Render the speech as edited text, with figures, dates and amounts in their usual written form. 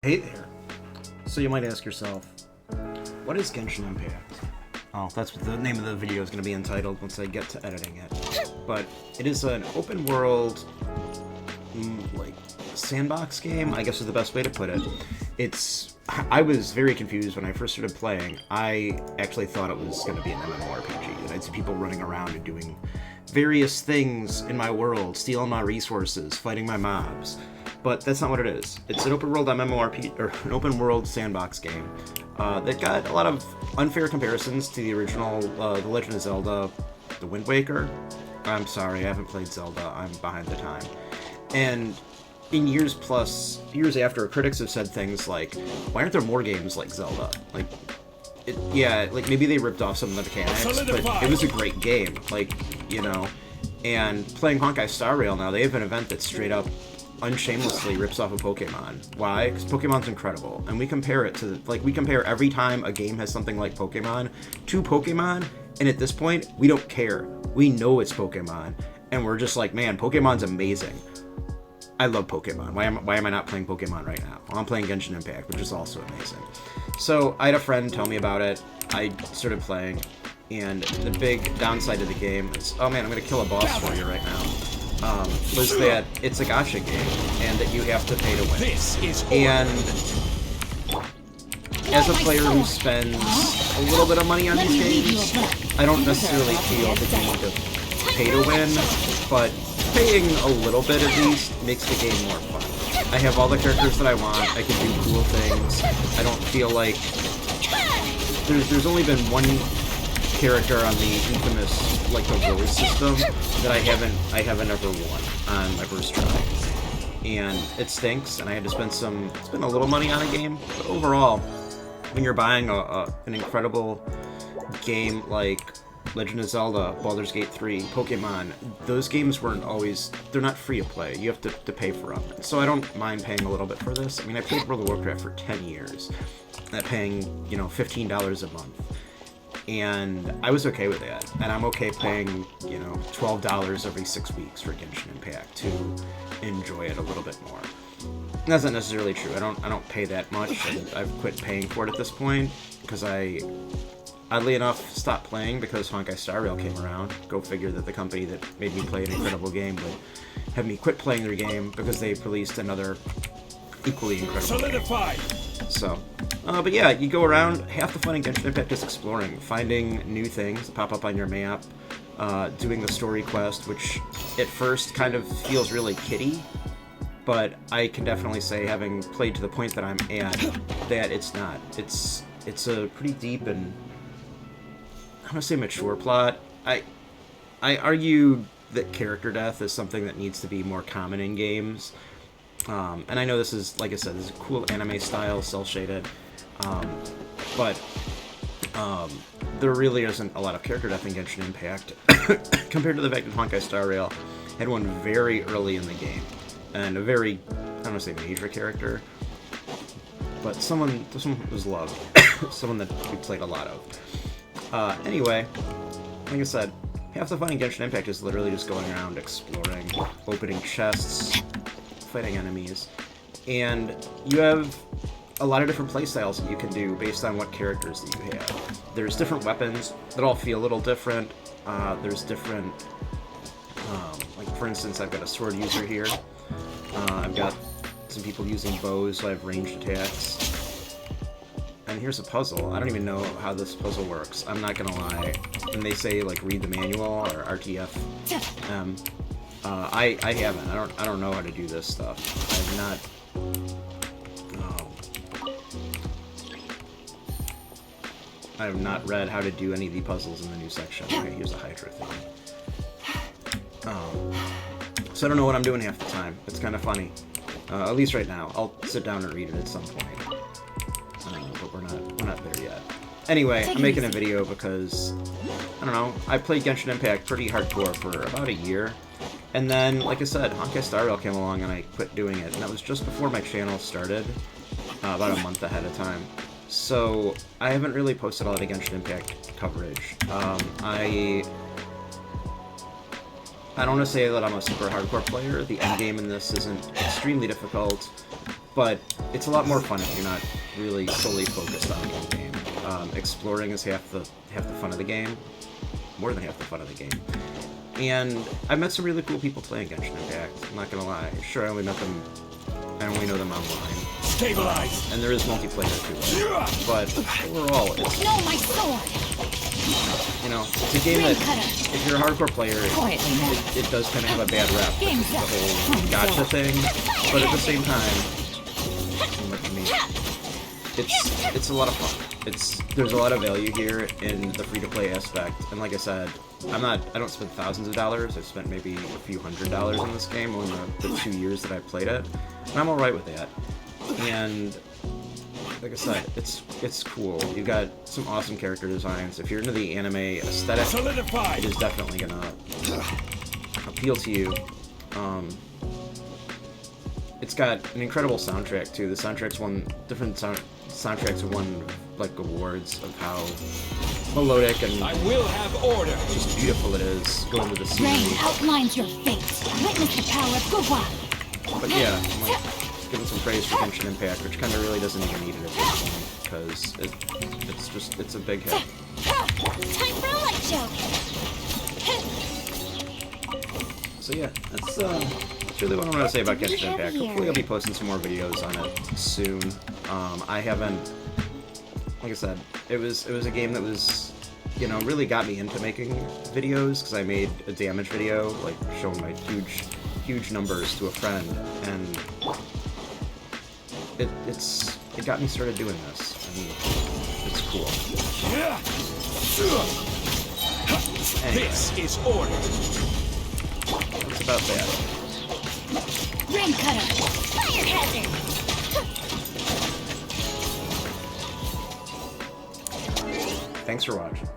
Hey there. So you might ask yourself, what is Genshin Impact? Oh, that's what the name of the video is going to be entitled once I get to editing it. But it is an open world, like, sandbox game, I guess is the best way to put it. I was very confused when I first started playing. I actually thought it was going to be an MMORPG, and I'd see people running around and doing various things in my world, stealing my resources, fighting my mobs. But that's not what it is. It's an open world MMORPG, or an open world sandbox game that got a lot of unfair comparisons to the original The Legend of Zelda, The Wind Waker. I'm sorry, I haven't played Zelda. I'm behind the time. And in years after, critics have said things like, "Why aren't there more games like Zelda?" Like, maybe they ripped off some of the mechanics, but it was a great game. And playing Honkai Star Rail now, they have an event that straight up unshamelessly rips off a Pokemon. Why? Because Pokemon's incredible, and we compare it to we compare every time a game has something like Pokemon to Pokemon, and at this point we don't care. We know it's Pokemon, and we're just like, man, Pokemon's amazing. I love Pokemon. Why am I not playing Pokemon right now? Well, I'm playing Genshin Impact, which is also amazing. So I had a friend tell me about it. I started playing, and the big downside of the game is, oh man, I'm gonna kill a boss for you right now. Was that it's a gacha game, and that you have to pay to win. And as a player who spends a little bit of money on these games, I don't necessarily feel the need to pay to win, but paying a little bit at least makes the game more fun. I have all the characters that I want, I can do cool things, I don't feel like... There's only been one character on the infamous, the role system that I haven't ever won on my first try. And it stinks, and I had to spend a little money on a game, but overall, when you're buying an incredible game like Legend of Zelda, Baldur's Gate 3, Pokemon, those games they're not free to play. You have to pay for them. So I don't mind paying a little bit for this. I mean, I played World of Warcraft for 10 years, paying, $15 a month. And I was okay with that. And I'm okay paying, $12 every 6 weeks for Genshin Impact to enjoy it a little bit more. That's not necessarily true. I don't pay that much, and I've quit paying for it at this point, because I, oddly enough, stopped playing because Honkai Star Rail came around. Go figure that the company that made me play an incredible game would have me quit playing their game because they've released another equally incredible game. So, but yeah, you go around, half the fun in Genshin Impact is exploring, finding new things that pop up on your map, doing the story quest, which at first kind of feels really kiddie, but I can definitely say, having played to the point that I'm at, that it's not. It's a pretty deep and, I want to say, mature plot. I argue that character death is something that needs to be more common in games. And I know this is, like I said, this is a cool anime style, cel-shaded, but there really isn't a lot of character death in Genshin Impact compared to the fact that Honkai Star Rail had one very early in the game, and a very, I don't want to say major character, but someone was loved, someone that we played a lot of. Anyway, like I said, half the fun in Genshin Impact is literally just going around exploring, opening chests, fighting enemies, and you have a lot of different playstyles that you can do based on what characters that you have. There's different weapons that all feel a little different. There's different, for instance, I've got a sword user here. I've got some people using bows, so I have ranged attacks. And here's a puzzle. I don't even know how this puzzle works. I'm not gonna lie. And they say, read the manual or RTF. I haven't. I don't know how to do this stuff. I've not. I have not read how to do any of the puzzles in the new section. Okay, here's a Hydra thing. So I don't know what I'm doing half the time. It's kind of funny. At least right now. I'll sit down and read it at some point. But we're not there yet. Anyway, I'm making a video because, I don't know, I played Genshin Impact pretty hardcore for about a year. And then, like I said, Honkai Star Rail came along and I quit doing it. And that was just before my channel started, about a month ahead of time. So I haven't really posted a lot of Genshin Impact coverage. I don't want to say that I'm a super hardcore player. The endgame in this isn't extremely difficult, but it's a lot more fun if you're not really solely focused on one game. Exploring is half the fun of the game, more than half the fun of the game. And I met some really cool people playing Genshin Impact. I'm not gonna lie. Sure, I only know them online. Stabilize. And there is multiplayer too. But overall, it's No, my sword. you know, it's a game that if you're a hardcore player, it does kind of have a bad rep. Because it's the whole gacha thing. But at the same time, look at me. It's a lot of fun. There's a lot of value here in the free-to-play aspect, and like I said, I don't spend thousands of dollars. I've spent maybe a few $100s on this game in the 2 years that I played it, and I'm alright with that. And like I said, it's cool. You've got some awesome character designs. If you're into the anime aesthetic, it is definitely gonna appeal to you. It's got an incredible soundtrack too. The soundtracks won soundtracks have won like awards of how melodic and I will have order. just beautiful it is. Going to the Rain scenery. outlines your fate. Witness the power of Gua. But yeah, I'm like giving some praise for Genshin Impact, which kind of really doesn't even need it at this point because it's a big hit. Time for a light show. So yeah, that's really what I want to say about Genshin Impact. Hopefully I'll be posting some more videos on it soon. I haven't, like I said, it was a game that was, you know, really got me into making videos because I made a damage video, like showing my huge numbers to a friend, and it got me started doing this, and it's cool. Anyway, This is order. that's about that. Rain cutter. Fire hazard. Thanks for watching.